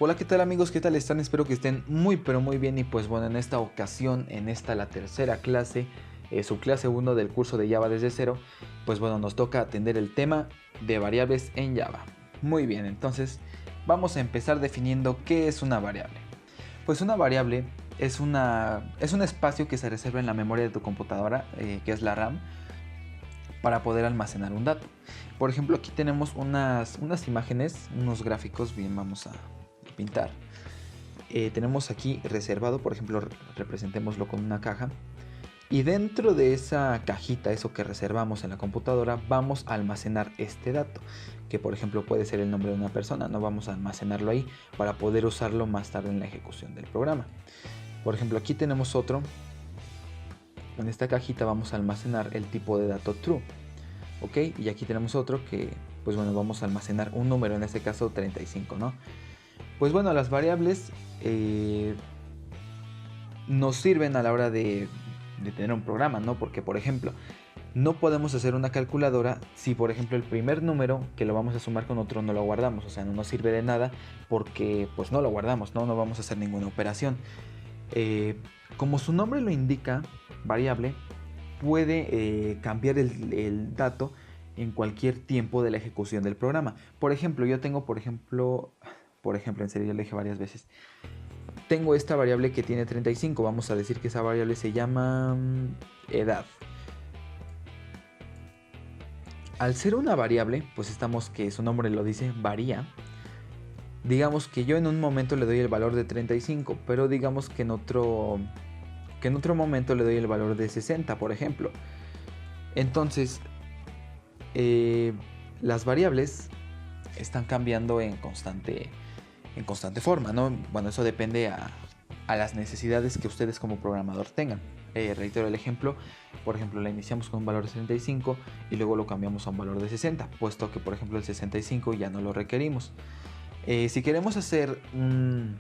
Hola, ¿qué tal amigos? ¿Qué tal están? Espero que estén muy pero muy bien. Y pues bueno, en esta ocasión, en esta la tercera clase, su clase 1 del curso de Java desde cero, pues bueno, nos toca atender el tema de variables en Java. Muy bien, entonces vamos a empezar definiendo qué es una variable. Pues una variable es un espacio que se reserva en la memoria de tu computadora, que es la RAM, para poder almacenar un dato. Por ejemplo, aquí tenemos unas imágenes, unos gráficos, bien, vamos a pintar. Tenemos aquí reservado, por ejemplo, representémoslo con una caja. Y dentro de esa cajita, eso que reservamos en la computadora, vamos a almacenar este dato, que por ejemplo puede ser el nombre de una persona. No vamos a almacenarlo ahí para poder usarlo más tarde en la ejecución del programa. Por ejemplo, aquí tenemos otro. En esta cajita vamos a almacenar el tipo de dato true. ¿Ok? Y aquí tenemos otro que, pues bueno, vamos a almacenar un número, en este caso 35, ¿no? Pues bueno, las variables nos sirven a la hora de tener un programa, ¿no? Porque, por ejemplo, no podemos hacer una calculadora si, por ejemplo, el primer número que lo vamos a sumar con otro no lo guardamos. O sea, no nos sirve de nada porque, pues, no lo guardamos, ¿no? No vamos a hacer ninguna operación. Como su nombre lo indica, variable, puede cambiar el dato en cualquier tiempo de la ejecución del programa. Por ejemplo, yo tengo, por ejemplo, en serio, ya lo dije varias veces. Tengo esta variable que tiene 35. Vamos a decir que esa variable se llama edad. Al ser una variable, pues estamos que su nombre lo dice, varía. Digamos que yo en un momento le doy el valor de 35, pero digamos que en otro momento le doy el valor de 60, por ejemplo. Entonces, las variables están cambiando en constante forma, ¿no? Bueno, eso depende a las necesidades que ustedes como programador tengan. Reitero el ejemplo, por ejemplo, la iniciamos con un valor de 65 y luego lo cambiamos a un valor de 60, puesto que, por ejemplo, el 65 ya no lo requerimos. Si queremos hacer un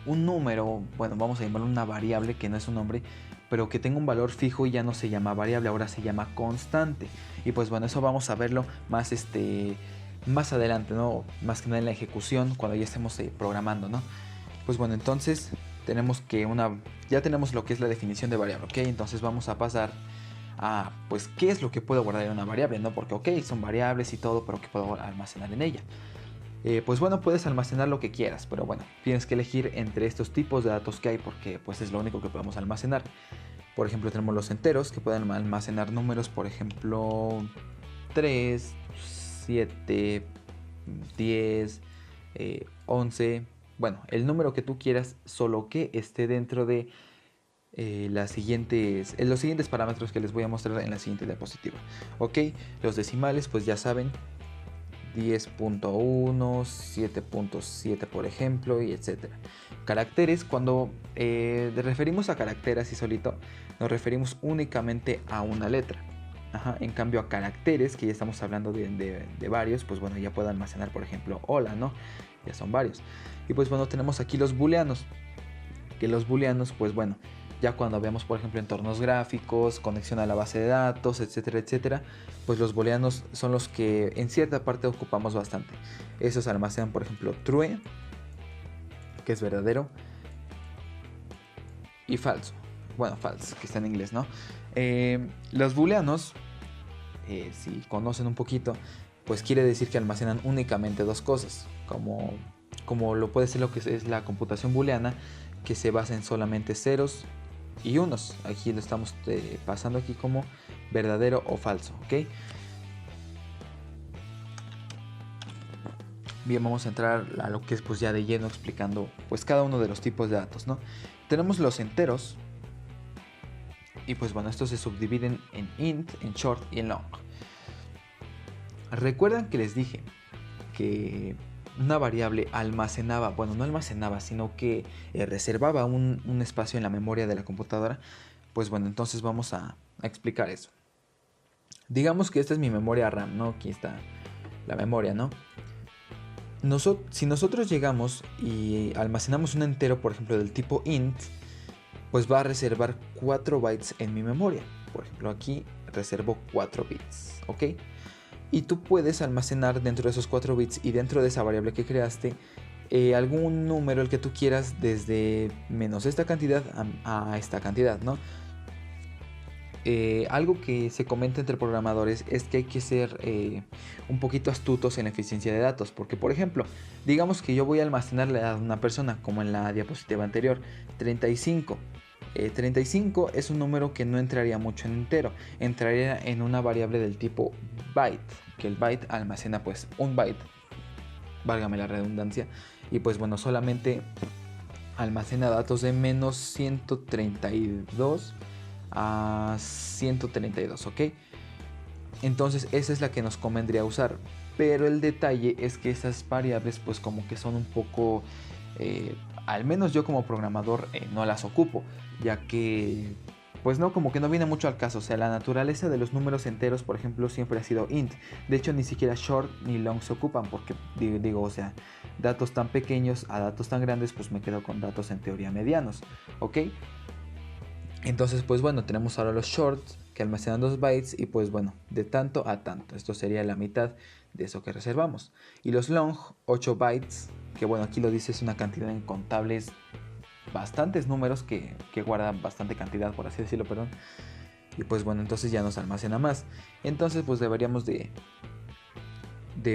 número, bueno, vamos a llamarlo una variable que no es un nombre, pero que tenga un valor fijo y ya no se llama variable, ahora se llama constante. Y pues bueno, eso vamos a verlo más más adelante, ¿no? Más que nada en la ejecución, cuando ya estemos programando, ¿no? Pues bueno, entonces tenemos que ya tenemos lo que es la definición de variable, ¿ok? Entonces vamos a pasar a, pues, ¿qué es lo que puedo guardar en una variable, no? Porque, ok, son variables y todo, pero ¿qué puedo almacenar en ella? Pues bueno, puedes almacenar lo que quieras, pero bueno, tienes que elegir entre estos tipos de datos que hay porque pues es lo único que podemos almacenar. Por ejemplo, tenemos los enteros que pueden almacenar números, por ejemplo, 3, 7, 10, 11. Bueno, el número que tú quieras, solo que esté dentro de los siguientes parámetros que les voy a mostrar en la siguiente diapositiva. Ok, los decimales, pues ya saben, 10.1, 7.7 por ejemplo, y etcétera. Caracteres, cuando referimos a caracteres así solito, nos referimos únicamente a una letra. Ajá. En cambio a caracteres, que ya estamos hablando de varios, pues bueno, ya puedo almacenar, por ejemplo, hola, ¿no? Ya son varios. Y pues bueno, tenemos aquí los booleanos, que los booleanos, pues bueno, ya cuando vemos, por ejemplo, entornos gráficos, conexión a la base de datos, etcétera, etcétera, pues los booleanos son los que en cierta parte ocupamos bastante. Esos almacenan, por ejemplo, true, que es verdadero, y falso. Bueno, false, que está en inglés, ¿no? Los booleanos, si conocen un poquito, pues quiere decir que almacenan únicamente dos cosas, como lo puede ser lo que es la computación booleana, que se basa en solamente ceros y unos. Aquí lo estamos pasando aquí como verdadero o falso, ¿ok? Bien, vamos a entrar a lo que es pues ya de lleno explicando pues cada uno de los tipos de datos, ¿no? Tenemos los enteros y pues bueno, estos se subdividen en int, en short y en long. ¿Recuerdan que les dije que una variable almacenaba, bueno, no almacenaba, sino que reservaba un espacio en la memoria de la computadora? Pues bueno, entonces vamos a explicar eso. Digamos que esta es mi memoria RAM, ¿no? Aquí está la memoria, ¿no? Si nosotros llegamos y almacenamos un entero, por ejemplo, del tipo int, pues va a reservar 4 bytes en mi memoria. Por ejemplo, aquí reservo 4 bits, ¿ok? Y tú puedes almacenar dentro de esos 4 bits y dentro de esa variable que creaste algún número, el que tú quieras, desde menos esta cantidad a esta cantidad, ¿no? Algo que se comenta entre programadores es que hay que ser un poquito astutos en la eficiencia de datos, porque por ejemplo, digamos que yo voy a almacenar la edad de una persona, como en la diapositiva anterior, 35. 35 es un número que no entraría mucho en entero, entraría en una variable del tipo byte, que el byte almacena pues un byte, válgame la redundancia, y pues bueno, solamente almacena datos de menos 132 a 132, ¿ok? Entonces esa es la que nos convendría usar, pero el detalle es que esas variables pues como que son un poco, al menos yo como programador no las ocupo, ya que pues no, como que no viene mucho al caso. O sea, la naturaleza de los números enteros, por ejemplo, siempre ha sido int. De hecho, ni siquiera short ni long se ocupan, porque digo, o sea, datos tan pequeños a datos tan grandes, pues me quedo con datos en teoría medianos, ¿ok? Entonces, pues bueno, tenemos ahora los shorts que almacenan 2 bytes y pues bueno, de tanto a tanto. Esto sería la mitad de eso que reservamos. Y los long, 8 bytes, que bueno, aquí lo dice, es una cantidad incontables, bastantes números que guardan bastante cantidad, por así decirlo, perdón. Y pues bueno, entonces ya nos almacena más. Entonces pues deberíamos de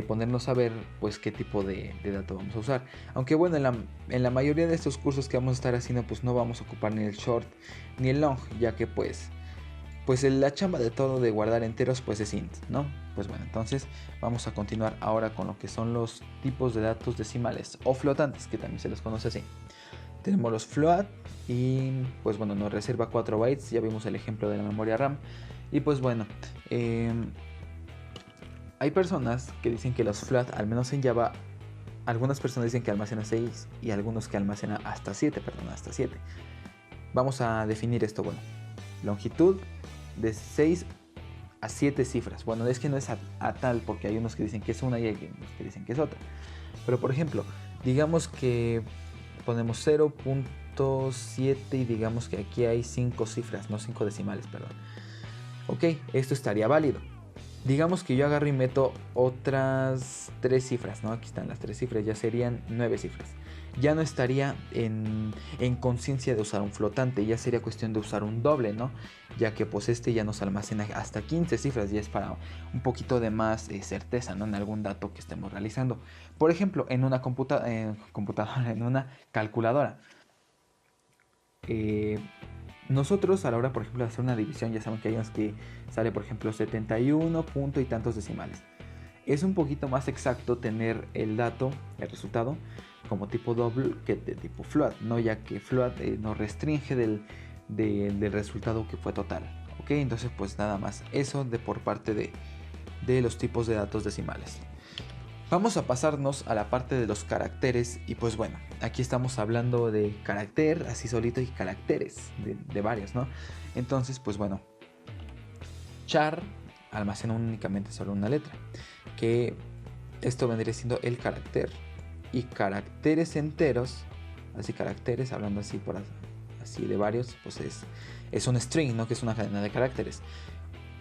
ponernos a ver pues qué tipo de dato vamos a usar. Aunque bueno, en la mayoría de estos cursos que vamos a estar haciendo pues no vamos a ocupar ni el short ni el long, ya que pues la chamba de todo de guardar enteros pues es int, ¿no? Pues bueno, entonces vamos a continuar ahora con lo que son los tipos de datos decimales o flotantes, que también se les conoce así. Tenemos los float y pues bueno, nos reserva 4 bytes, ya vimos el ejemplo de la memoria RAM. Y pues bueno, hay personas que dicen que los float, al menos en Java, algunas personas dicen que almacena 6 y algunos que almacena hasta 7, perdón, hasta 7. Vamos a definir esto, bueno, longitud de 6 a 7 cifras. Bueno, es que no es a tal, porque hay unos que dicen que es una y hay unos que dicen que es otra. Pero por ejemplo, digamos que ponemos 0.7 y digamos que aquí hay 5 cifras, no 5 decimales, perdón. Ok, esto estaría válido. Digamos que yo agarro y meto otras 3 cifras, ¿no? Aquí están las 3 cifras, ya serían 9 cifras. Ya no estaría en conciencia de usar un flotante, ya sería cuestión de usar un doble, ¿no? Ya que pues este ya nos almacena hasta 15 cifras y es para un poquito de más certeza, ¿no? En algún dato que estemos realizando. Por ejemplo, en una computadora, en una calculadora. Nosotros a la hora, por ejemplo, de hacer una división, ya saben que hay unos que sale, por ejemplo, 71 punto y tantos decimales. Es un poquito más exacto tener el dato, el resultado, como tipo double que de tipo float, ¿no? Ya que float nos restringe del resultado que fue total. ¿Ok? Entonces, pues nada más eso de por parte de los tipos de datos decimales. Vamos a pasarnos a la parte de los caracteres y pues bueno, aquí estamos hablando de carácter así solito y caracteres de varios, ¿no? Entonces pues bueno, char almacena únicamente solo una letra, que esto vendría siendo el carácter, y caracteres enteros, así caracteres, hablando así por así de varios, pues es un string, ¿no? Que es una cadena de caracteres.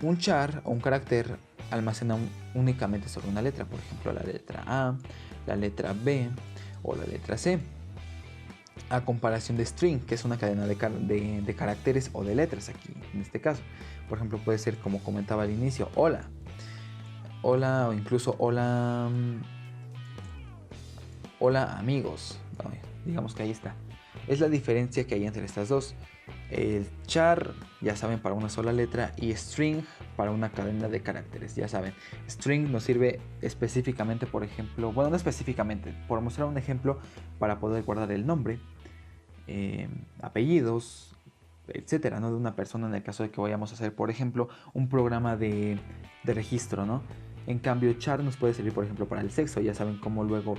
Un char o un carácter almacena únicamente sobre una letra, por ejemplo la letra A, la letra B o la letra C, a comparación de string, que es una cadena de caracteres o de letras aquí en este caso. Por ejemplo, puede ser, como comentaba al inicio, hola, hola, o incluso hola, hola amigos. Digamos que ahí está. Es la diferencia que hay entre estas dos. El char, ya saben, para una sola letra, y string para una cadena de caracteres, ya saben. String nos sirve específicamente, por ejemplo, bueno, no específicamente, por mostrar un ejemplo, para poder guardar el nombre, apellidos, etcétera, ¿no? De una persona, en el caso de que vayamos a hacer, por ejemplo, un programa de registro, ¿no? En cambio, char nos puede servir, por ejemplo, para el sexo. Ya saben cómo luego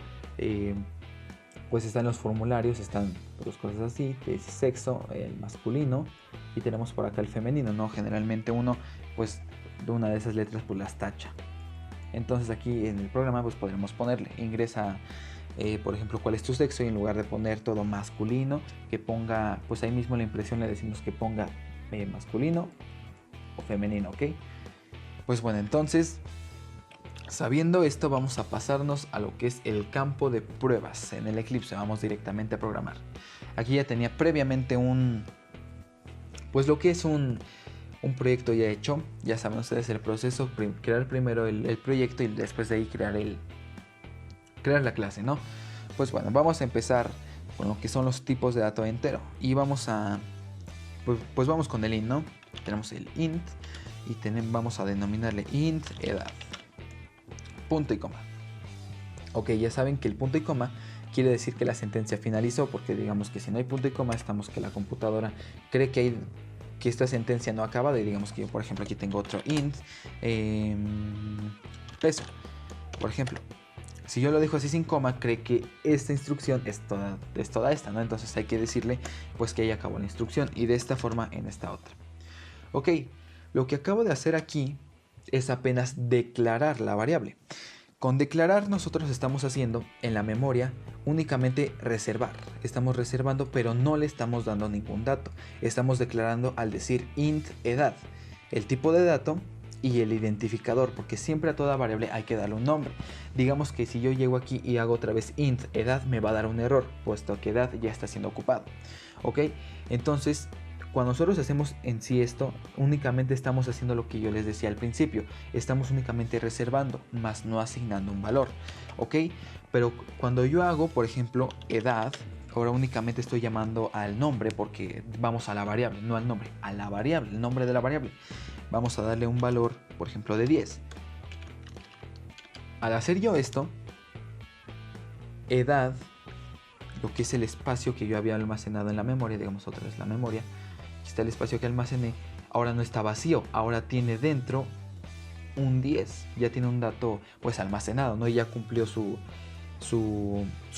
pues están los formularios, están dos cosas así, que es sexo, el masculino, y tenemos por acá el femenino, ¿no? Generalmente uno, pues, de una de esas letras, pues las tacha. Entonces aquí en el programa, pues podremos ponerle, ingresa, por ejemplo, cuál es tu sexo, y en lugar de poner todo masculino, que ponga, pues ahí mismo la impresión le decimos que ponga masculino o femenino, ¿ok? Pues bueno, entonces Sabiendo esto, vamos a pasarnos a lo que es el campo de pruebas en el Eclipse. Vamos directamente a programar. Aquí ya tenía previamente pues lo que es un proyecto ya hecho. Ya saben ustedes el proceso, crear primero el proyecto y después de ahí crear la clase, ¿no? Pues bueno, vamos a empezar con lo que son los tipos de dato entero. Y vamos a, pues vamos con el int, ¿no? Tenemos el int y vamos a denominarle int edad. Punto y coma. Ok, ya saben que el punto y coma quiere decir que la sentencia finalizó, porque digamos que si no hay punto y coma, estamos que la computadora cree que esta sentencia no ha acabado. Y digamos que yo, por ejemplo, aquí tengo otro int peso, por ejemplo. Si yo lo dejo así sin coma, cree que esta instrucción es toda esta, ¿no? Entonces hay que decirle pues que ahí acabó la instrucción y de esta forma en esta otra. Ok, lo que acabo de hacer aquí es apenas declarar la variable. Con declarar nosotros estamos haciendo en la memoria únicamente reservar. Estamos reservando, pero no le estamos dando ningún dato. Estamos declarando al decir int edad, el tipo de dato y el identificador, porque siempre a toda variable hay que darle un nombre. Digamos que si yo llego aquí y hago otra vez int edad, me va a dar un error, puesto que edad ya está siendo ocupado. Ok, entonces cuando nosotros hacemos en sí esto, únicamente estamos haciendo lo que yo les decía al principio. Estamos únicamente reservando, más no asignando un valor. ¿Ok? Pero cuando yo hago, por ejemplo, edad, ahora únicamente estoy llamando al nombre porque vamos a la variable, no al nombre, a la variable, el nombre de la variable. Vamos a darle un valor, por ejemplo, de 10. Al hacer yo esto, edad, lo que es el espacio que yo había almacenado en la memoria, digamos otra vez la memoria, está el espacio que almacené, ahora no está vacío, ahora tiene dentro un 10, ya tiene un dato pues almacenado, ¿no? Y ya cumplió su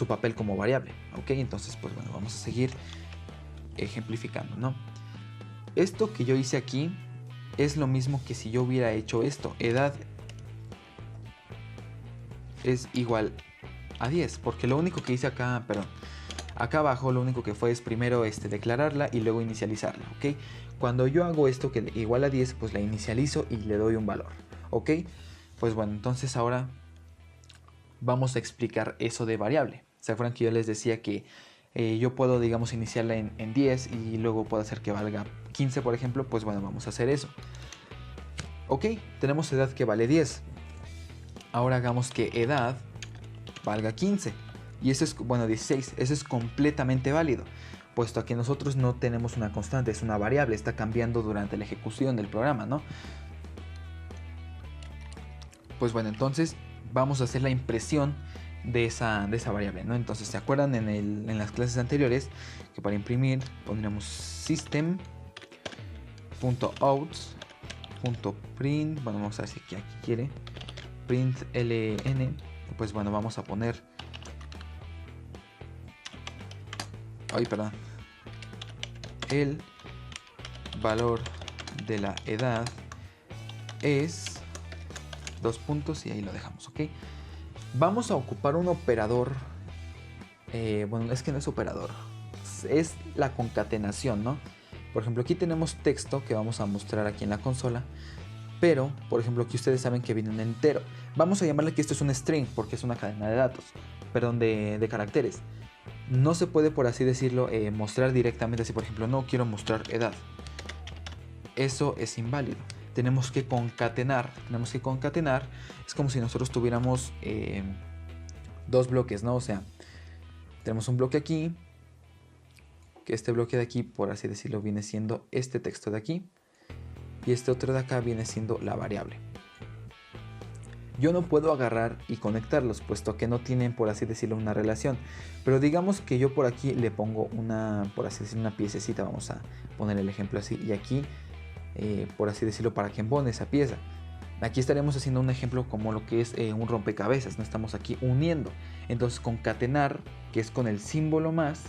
papel como variable, ¿ok? Entonces pues bueno, vamos a seguir ejemplificando, ¿no? Esto que yo hice aquí es lo mismo que si yo hubiera hecho esto, edad es igual a 10, porque lo único que hice acá, perdón, acá abajo lo único que fue es primero declararla y luego inicializarla, ¿ok? Cuando yo hago esto que igual a 10, pues la inicializo y le doy un valor, ¿ok? Pues bueno, entonces ahora vamos a explicar eso de variable. ¿Se acuerdan que yo les decía que yo puedo, digamos, iniciarla en 10 y luego puedo hacer que valga 15, por ejemplo? Pues bueno, vamos a hacer eso. Ok, tenemos edad que vale 10. Ahora hagamos que edad valga 15. Y eso es, bueno, 16, eso es completamente válido, puesto a que nosotros no tenemos una constante, es una variable, está cambiando durante la ejecución del programa, ¿no? Pues bueno, entonces vamos a hacer la impresión de esa variable, ¿no? Entonces, ¿se acuerdan en las clases anteriores que para imprimir pondríamos system.out.print, bueno, vamos a ver si aquí quiere, print ln, pues bueno, vamos a poner el valor de la edad es 2 puntos y ahí lo dejamos, ¿ok? Vamos a ocupar un operador, bueno, es que no es operador, es la concatenación, ¿no? Por ejemplo, aquí tenemos texto que vamos a mostrar aquí en la consola, pero, por ejemplo, aquí ustedes saben que viene un entero. Vamos a llamarle que esto es un string porque es una cadena de datos, perdón, de caracteres. No se puede, por así decirlo, mostrar directamente así, por ejemplo, no quiero mostrar edad. Eso es inválido. Tenemos que concatenar. Es como si nosotros tuviéramos dos bloques, ¿no? O sea, tenemos un bloque aquí, que este bloque de aquí, por así decirlo, viene siendo este texto de aquí, y este otro de acá viene siendo la variable. Yo no puedo agarrar y conectarlos, puesto que no tienen, por así decirlo, una relación. Pero digamos que yo por aquí le pongo por así decirlo, una piececita. Vamos a poner el ejemplo así. Y aquí, por así decirlo, para quien pone esa pieza. Aquí estaremos haciendo un ejemplo como lo que es un rompecabezas. No estamos aquí uniendo. Entonces concatenar, que es con el símbolo más,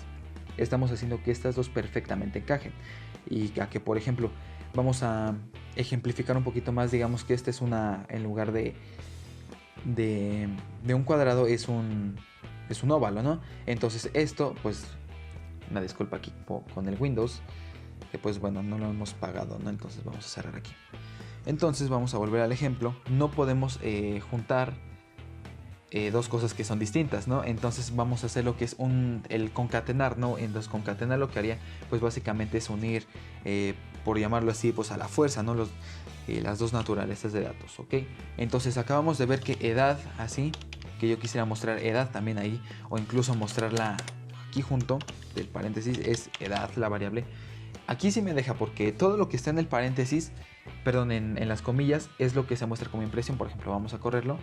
estamos haciendo que estas dos perfectamente encajen. Y a que, por ejemplo, vamos a ejemplificar un poquito más. Digamos que esta es en lugar de un cuadrado es un óvalo, ¿no? Entonces esto, pues, una disculpa aquí con el Windows, que pues bueno, no lo hemos pagado, ¿no? Entonces vamos a cerrar aquí. Entonces vamos a volver al ejemplo. No podemos juntar dos cosas que son distintas, ¿no? Entonces vamos a hacer lo que es el concatenar, ¿no? Entonces concatenar lo que haría, pues básicamente es unir, por llamarlo así, pues a la fuerza, ¿no? Las dos naturalezas de datos, ¿ok? Entonces acabamos de ver que edad, así, que yo quisiera mostrar edad también ahí, o incluso mostrarla aquí junto del paréntesis, es edad, la variable. Aquí sí me deja porque todo lo que está en el paréntesis, perdón, en las comillas, es lo que se muestra como impresión. Por ejemplo, vamos a correrlo.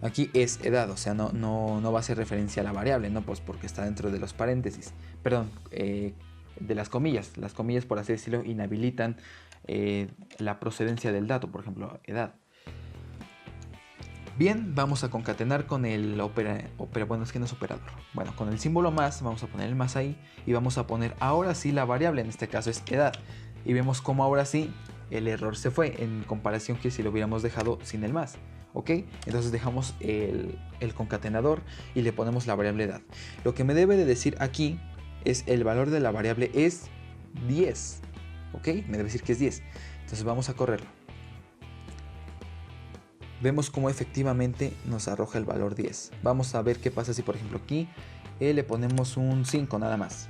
Aquí es edad, o sea, no va a ser referencia a la variable, ¿no? Pues porque está dentro de los paréntesis. Perdón, de las comillas. Las comillas, por así decirlo, inhabilitan la procedencia del dato, por ejemplo, edad. Bien, vamos a concatenar con el bueno, es que no es operador. Bueno, con el símbolo más, vamos a poner el más ahí y vamos a poner ahora sí la variable, en este caso es edad. Y vemos cómo ahora sí el error se fue en comparación que si lo hubiéramos dejado sin el más. ¿Ok? Entonces dejamos el concatenador y le ponemos la variable edad. Lo que me debe de decir aquí es el valor de la variable es 10. ¿Ok? Me debe decir que es 10. Entonces vamos a correrlo. Vemos cómo efectivamente nos arroja el valor 10. Vamos a ver qué pasa si por ejemplo aquí le ponemos un 5 nada más.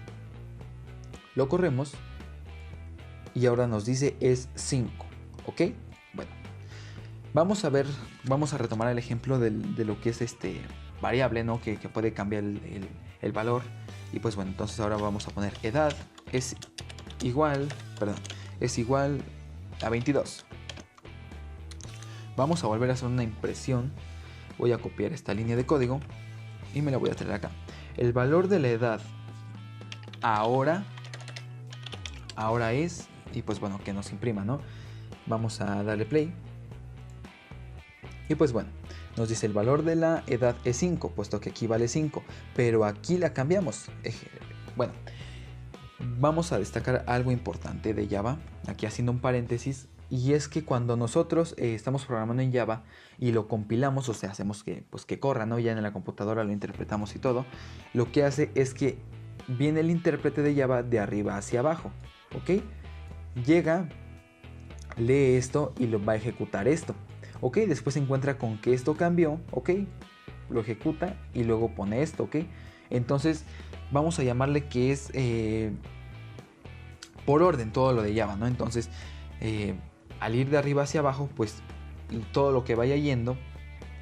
Lo corremos y ahora nos dice es 5. ¿Ok? Bueno, vamos a retomar el ejemplo de lo que es variable, ¿no? Que puede cambiar el valor. Y pues bueno, entonces ahora vamos a poner edad es igual a 22. Vamos a volver a hacer una impresión. Voy a copiar esta línea de código y me la voy a traer acá. El valor de la edad ahora es, y pues bueno, que nos imprima, ¿no? Vamos a darle play. Y pues bueno, nos dice el valor de la edad es 5, puesto que aquí vale 5, pero aquí la cambiamos. Bueno, vamos a destacar algo importante de Java, aquí haciendo un paréntesis. Y es que cuando nosotros estamos programando en Java y lo compilamos, o sea, hacemos que corra, ¿no? Ya en la computadora lo interpretamos y todo, lo que hace es que viene el intérprete de Java de arriba hacia abajo, ¿ok? Llega, lee esto y lo va a ejecutar esto, ¿ok? Después se encuentra con que esto cambió, ¿ok? Lo ejecuta y luego pone esto, ¿ok? Entonces vamos a llamarle que es por orden todo lo de Java, ¿no? Entonces al ir de arriba hacia abajo, pues todo lo que vaya yendo,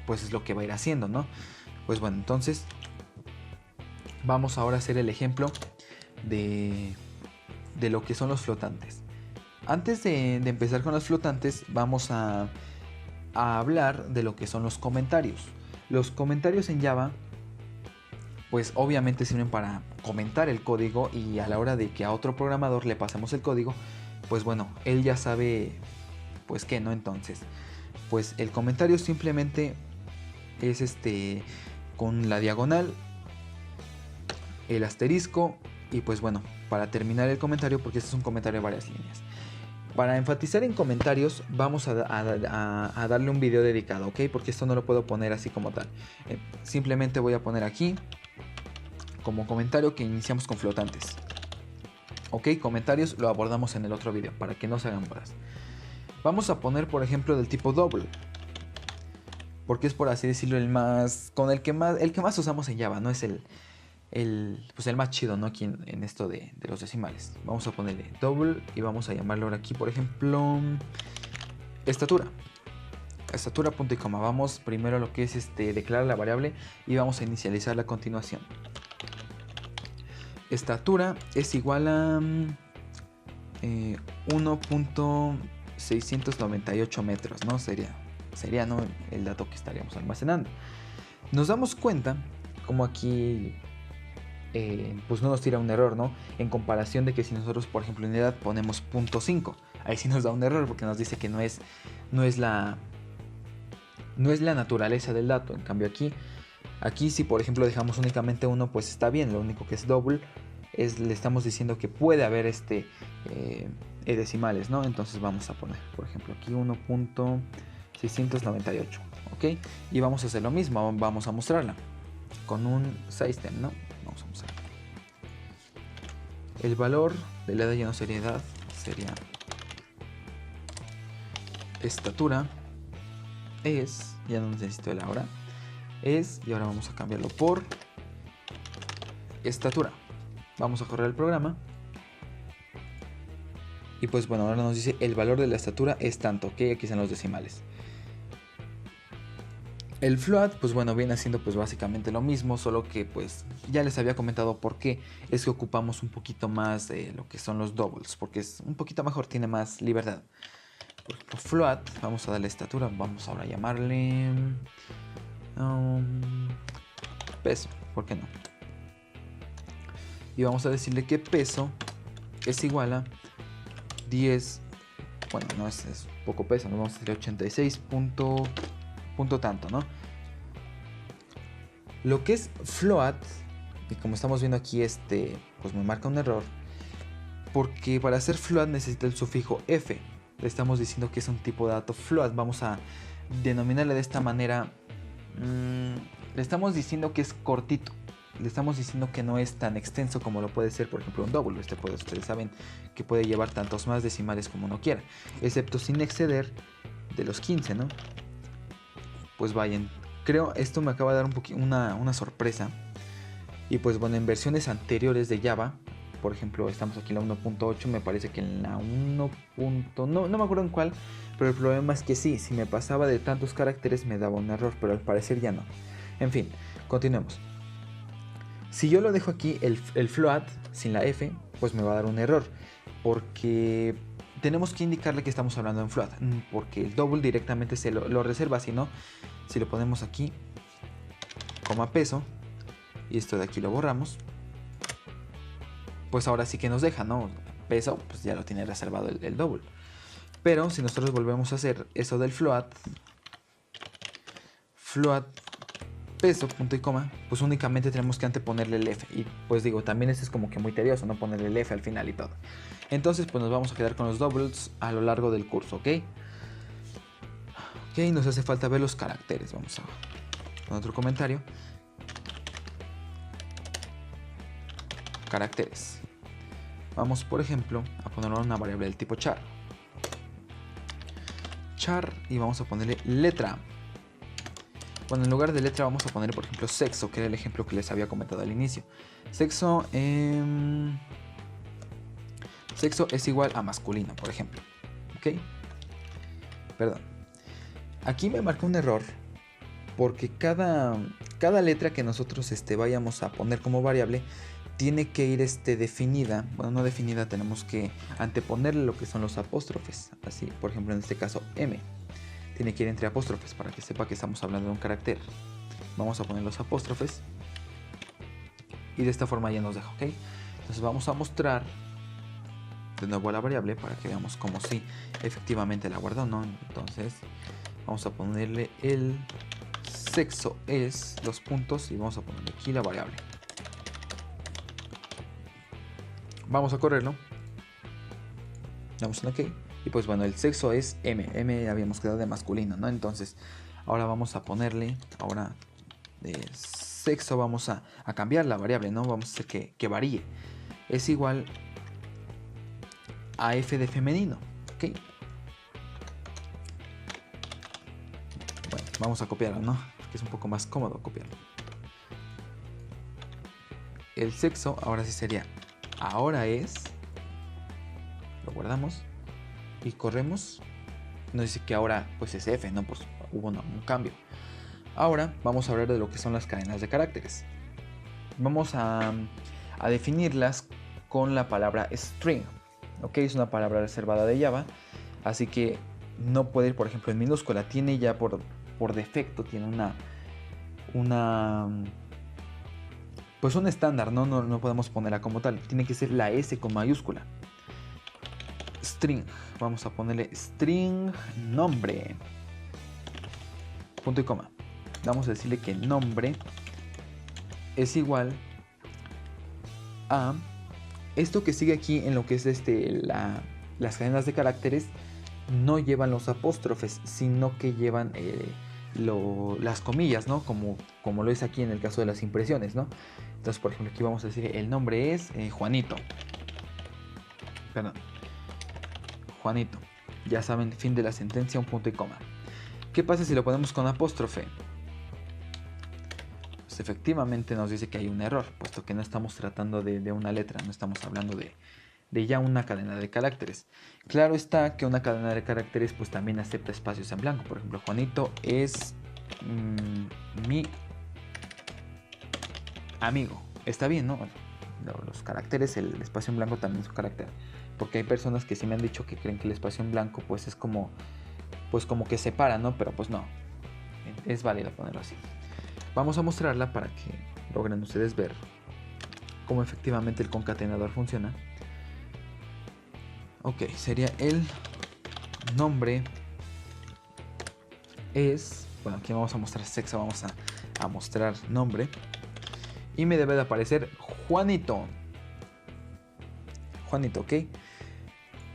pues es lo que va a ir haciendo, ¿no? Pues bueno, entonces vamos ahora a hacer el ejemplo de lo que son los flotantes. Antes de empezar con los flotantes, vamos a hablar de lo que son los comentarios. Los comentarios en Java, pues obviamente sirven para comentar el código y a la hora de que a otro programador le pasemos el código, pues bueno, él ya sabe pues qué, ¿no? Entonces, pues el comentario simplemente es con la diagonal, el asterisco y pues bueno, para terminar el comentario, porque este es un comentario de varias líneas. Para enfatizar en comentarios vamos a darle un video dedicado, ¿ok? Porque esto no lo puedo poner así como tal. Simplemente voy a poner aquí como comentario que iniciamos con flotantes. Ok, comentarios lo abordamos en el otro video para que no se hagan bolas. Vamos a poner por ejemplo del tipo double, porque es por así decirlo el que más usamos en Java, no es pues el más chido, ¿no? Aquí en esto de los decimales. Vamos a ponerle double y vamos a llamarlo ahora aquí por ejemplo estatura, punto y coma. Vamos primero a lo que es declarar la variable y vamos a inicializarla a continuación. Estatura es igual a 1.698 metros, ¿no? Sería ¿no? El dato que estaríamos almacenando. Nos damos cuenta como aquí pues no nos tira un error, ¿no? En comparación de que si nosotros, por ejemplo, en edad ponemos 0.5, ahí sí nos da un error porque nos dice que no es la naturaleza del dato. En cambio aquí si por ejemplo dejamos únicamente 1, pues está bien. Lo único que es double le estamos diciendo que puede haber decimales, ¿no? Entonces vamos a poner, por ejemplo, aquí 1.698, ¿ok? Y vamos a hacer lo mismo, vamos a mostrarla con un system, ¿no? Vamos a mostrar. El valor de la edad ya no sería edad, sería estatura es, ya no necesito el ahora, es, y ahora vamos a cambiarlo por estatura. Vamos a correr el programa. Y pues bueno, ahora nos dice el valor de la estatura es tanto, que aquí están los decimales. El float, pues bueno, viene haciendo pues básicamente lo mismo, solo que pues ya les había comentado por qué es que ocupamos un poquito más de lo que son los doubles, porque es un poquito mejor, tiene más libertad. Por ejemplo, float, vamos a darle estatura, vamos ahora a llamarle peso, ¿por qué no? Y vamos a decirle que peso es igual a 10, bueno, no es poco peso, nos vamos a decir 86 punto tanto, ¿no? Lo que es float, y como estamos viendo aquí, pues me marca un error, porque para hacer float necesita el sufijo f. Le estamos diciendo que es un tipo de dato float, vamos a denominarle de esta manera. Le estamos diciendo que es cortito, le estamos diciendo que no es tan extenso como lo puede ser, por ejemplo, un double. Ustedes saben que puede llevar tantos más decimales como uno quiera, excepto sin exceder de los 15, ¿no? Pues vayan, creo esto me acaba de dar una sorpresa. Y pues bueno, en versiones anteriores de Java, por ejemplo, estamos aquí en la 1.8, me parece que en la 1. No me acuerdo en cuál, pero el problema es que sí, si me pasaba de tantos caracteres me daba un error, pero al parecer ya no. En fin, continuemos. Si yo lo dejo aquí, el float, sin la F, pues me va a dar un error, porque tenemos que indicarle que estamos hablando en float, porque el double directamente se lo reserva, si no, si lo ponemos aquí, coma peso, y esto de aquí lo borramos, pues ahora sí que nos deja, ¿no? Peso, pues ya lo tiene reservado el double. Pero si nosotros volvemos a hacer eso del float peso, punto y coma, pues únicamente tenemos que anteponerle el F. Y pues digo, también esto es como que muy tedioso, no ponerle el F al final y todo. Entonces pues nos vamos a quedar con los doubles a lo largo del curso, ¿ok? Ok, nos hace falta ver los caracteres. Vamos a con otro comentario. Caracteres. Vamos, por ejemplo, a ponerle una variable del tipo char. Y vamos a ponerle letra. Bueno, en lugar de letra vamos a poner, por ejemplo, sexo, que era el ejemplo que les había comentado al inicio. Sexo es igual a masculino, por ejemplo. ¿Ok? Perdón. Aquí me marca un error, porque cada letra que nosotros vayamos a poner como variable tiene que ir definida. Bueno, no definida, tenemos que anteponerle lo que son los apóstrofes. Así, por ejemplo, en este caso, M. Tiene que ir entre apóstrofes para que sepa que estamos hablando de un carácter. Vamos a poner los apóstrofes. Y de esta forma ya nos deja, ¿ok? Entonces vamos a mostrar de nuevo a la variable para que veamos como si efectivamente la guardó, ¿no? Entonces vamos a ponerle el sexo es los puntos y vamos a ponerle aquí la variable. Vamos a correrlo. Damos un OK. Y pues bueno, el sexo es M. M habíamos quedado de masculino, ¿no? Entonces, ahora vamos a ponerle, ahora de sexo vamos a cambiar la variable, ¿no? Vamos a hacer que varíe. Es igual a F de femenino, ¿ok? Bueno, vamos a copiarlo, ¿no? Porque es un poco más cómodo copiarlo. El sexo ahora sí sería, ahora es, lo guardamos. Y corremos, nos dice que ahora pues es F, ¿no? Pues hubo un cambio. Ahora vamos a hablar de lo que son las cadenas de caracteres. Vamos a definirlas con la palabra string, ¿ok? Es una palabra reservada de Java, así que no puede ir, por ejemplo, en minúscula. Tiene ya por defecto, tiene pues un estándar, ¿no? No podemos ponerla como tal. Tiene que ser la S con mayúscula. String, vamos a ponerle string nombre, punto y coma. Vamos a decirle que nombre es igual a esto que sigue aquí en lo que es las cadenas de caracteres. No llevan los apóstrofes, sino que llevan las comillas, ¿no? Como lo es aquí en el caso de las impresiones, ¿no? Entonces, por ejemplo, aquí vamos a decir el nombre es Juanito. Perdón. Juanito. Ya saben, fin de la sentencia, un punto y coma. ¿Qué pasa si lo ponemos con apóstrofe? Pues efectivamente nos dice que hay un error, puesto que no estamos tratando de una letra, no estamos hablando de ya una cadena de caracteres. Claro está que una cadena de caracteres pues también acepta espacios en blanco. Por ejemplo, Juanito es mi amigo. Está bien, ¿no? Bueno, los caracteres, el espacio en blanco también es un carácter. Porque hay personas que sí me han dicho que creen que el espacio en blanco pues es como que separa, ¿no? Pero pues no, es válido ponerlo así. Vamos a mostrarla para que logren ustedes ver cómo efectivamente el concatenador funciona. Ok, sería el nombre es, bueno, aquí vamos a mostrar sexo, vamos a mostrar nombre. Y me debe de aparecer Juanito. Juanito, ok.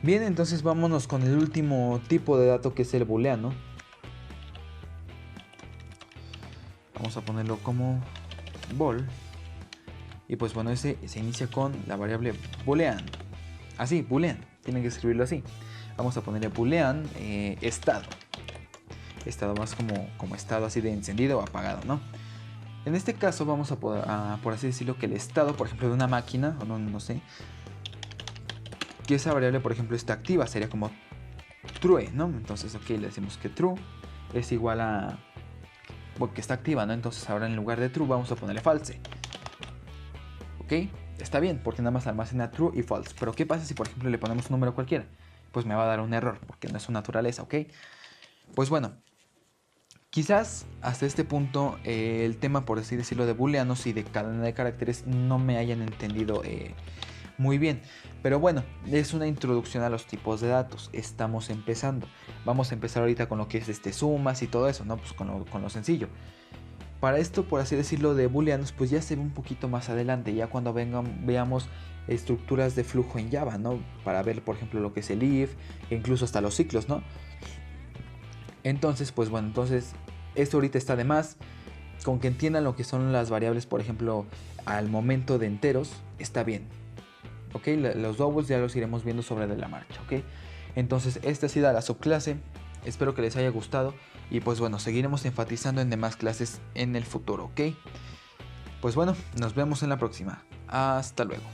Bien, entonces vámonos con el último tipo de dato, que es el booleano. Vamos a ponerlo como bool. Y pues bueno, ese se inicia con la variable boolean. Así, boolean. Tienen que escribirlo así. Vamos a ponerle boolean estado. Estado más como estado así de encendido o apagado, ¿no? En este caso vamos a poder, por así decirlo, que el estado, por ejemplo, de una máquina, o no sé, que esa variable, por ejemplo, está activa, sería como true, ¿no? Entonces, ok, le decimos que true es igual a, porque está activa, ¿no? Entonces ahora en lugar de true vamos a ponerle false. Ok, está bien, porque nada más almacena true y false. Pero ¿qué pasa si, por ejemplo, le ponemos un número cualquiera? Pues me va a dar un error, porque no es su naturaleza, ¿ok? Pues bueno, quizás hasta este punto el tema, por así decirlo, de booleanos y de cadena de caracteres no me hayan entendido muy bien. Pero bueno, es una introducción a los tipos de datos. Estamos empezando. Vamos a empezar ahorita con lo que es sumas y todo eso, ¿no? Pues con lo sencillo. Para esto, por así decirlo, de booleanos, pues ya se ve un poquito más adelante, ya cuando veamos estructuras de flujo en Java, ¿no? Para ver, por ejemplo, lo que es el if, e incluso hasta los ciclos, ¿no? Entonces, pues bueno, esto ahorita está de más. Con que entiendan lo que son las variables, por ejemplo, al momento de enteros, está bien. ¿Ok? Los doubles ya los iremos viendo sobre de la marcha, ¿ok? Entonces, esta ha sido la subclase. Espero que les haya gustado. Y pues bueno, seguiremos enfatizando en demás clases en el futuro, ¿ok? Pues bueno, nos vemos en la próxima. Hasta luego.